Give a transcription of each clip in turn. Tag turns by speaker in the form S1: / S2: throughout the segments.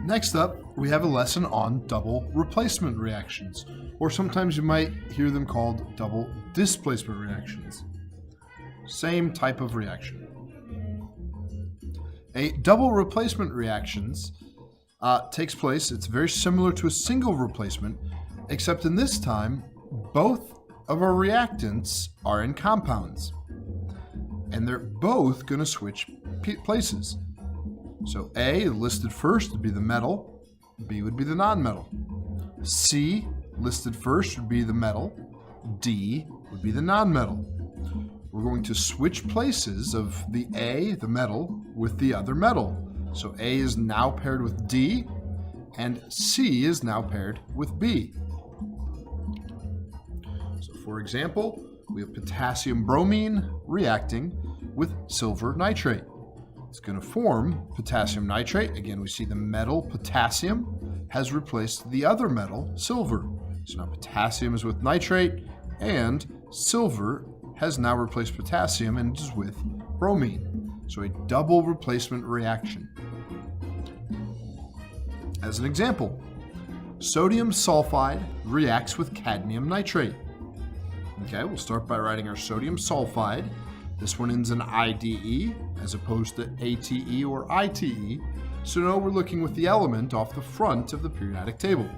S1: Next up, we have a lesson on double replacement reactions, or sometimes you might hear them called double displacement reactions. Same type of reaction. A double replacement reactions takes place. It's very similar to a single replacement, except in this time, both of our reactants are in compounds, and they're both going to switch places. So A, listed first, would be the metal. B would be the nonmetal. C, listed first, would be the metal. D would be the nonmetal. We're going to switch places of the A, the metal, with the other metal. So A is now paired with D, and C is now paired with B. So for example, we have potassium bromine reacting with silver nitrate. It's going to form potassium nitrate. Again, we see the metal potassium has replaced the other metal, silver. So now potassium is with nitrate, and silver has now replaced potassium and is with bromine. So a double replacement reaction. As an example, sodium sulfide reacts with cadmium nitrate. Okay, we'll start by writing our sodium sulfide. This one ends in IDE as opposed to ATE or ITE. So now we're looking with the element off the front of the periodic table.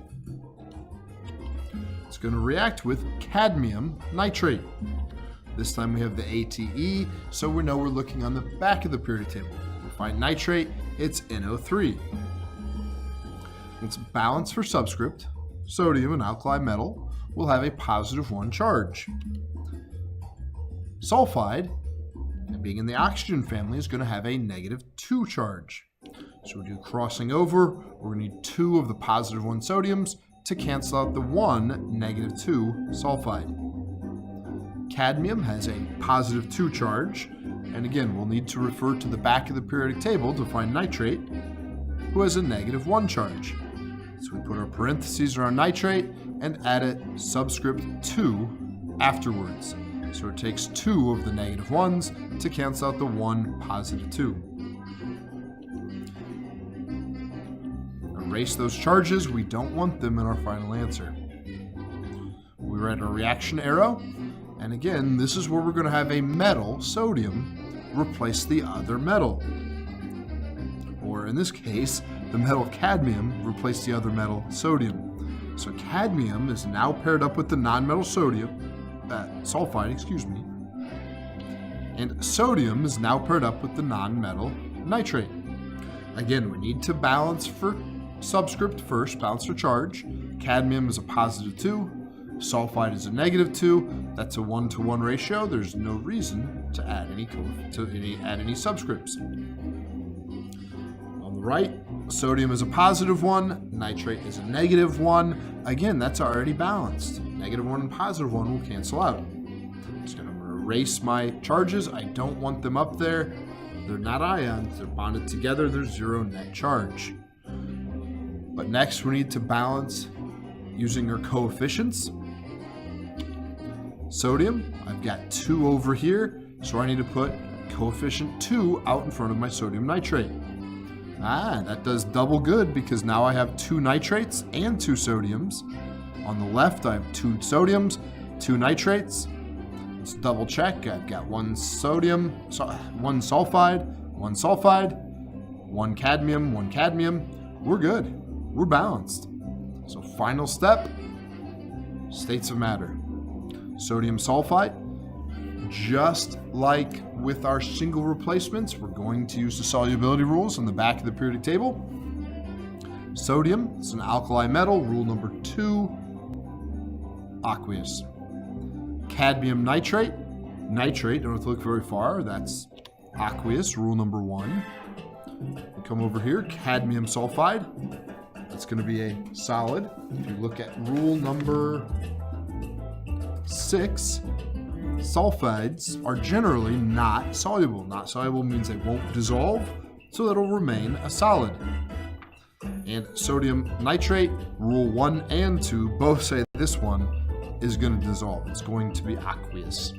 S1: It's going to react with cadmium nitrate. This time we have the ATE, so we know we're looking on the back of the periodic table. We find nitrate, it's NO3. It's balanced for subscript. Sodium, an alkali metal, will have a +1 charge. Sulfide, being in the oxygen family, is going to have a -2 charge. So we do crossing over. We're going to need 2 of the +1 sodiums to cancel out the 1 -2 sulfide. Cadmium has a +2 charge, and again, we'll need to refer to the back of the periodic table to find nitrate, who has a -1 charge. So we put our parentheses around nitrate and add a subscript 2 afterwards. So it takes 2 of the -1s to cancel out the 1 +2. Erase those charges. We don't want them in our final answer. We write our reaction arrow. And again, this is where we're going to have a metal, sodium, replace the other metal. Or in this case, the metal cadmium replace the other metal, sodium. So cadmium is now paired up with the nonmetal sulfide, and sodium is now paired up with the nonmetal nitrate. Again, we need to balance for subscript first, balance for charge. Cadmium is a +2, sulfide is a -2. That's a 1-to-1 ratio. There's no reason to add any subscripts. On the right, sodium is a +1, nitrate is a -1. Again, that's already balanced. -1 and +1 will cancel out. I'm just going to erase my charges. I don't want them up there. They're not ions. They're bonded together. There's 0 net charge. But next, we need to balance using our coefficients. Sodium, I've got 2 over here, so I need to put coefficient 2 out in front of my sodium nitrate. That does double good because now I have 2 nitrates and 2 sodiums. On the left, I have 2 sodiums, 2 nitrates. Let's double check. I've got 1 sodium, 1 sulfide, 1 sulfide, 1 cadmium, 1 cadmium. We're good. We're balanced. So final step, states of matter. Sodium sulfide, just like with our single replacements, we're going to use the solubility rules on the back of the periodic table. Sodium is an alkali metal, rule number 2, aqueous. Cadmium nitrate, don't have to look very far, that's aqueous, rule number 1. We come over here, cadmium sulfide, that's going to be a solid. If you look at rule number 6, sulfides are generally not soluble. Not soluble means they won't dissolve, so that'll remain a solid. And sodium nitrate, rule 1 and 2, both say this one is going to dissolve. It's going to be aqueous.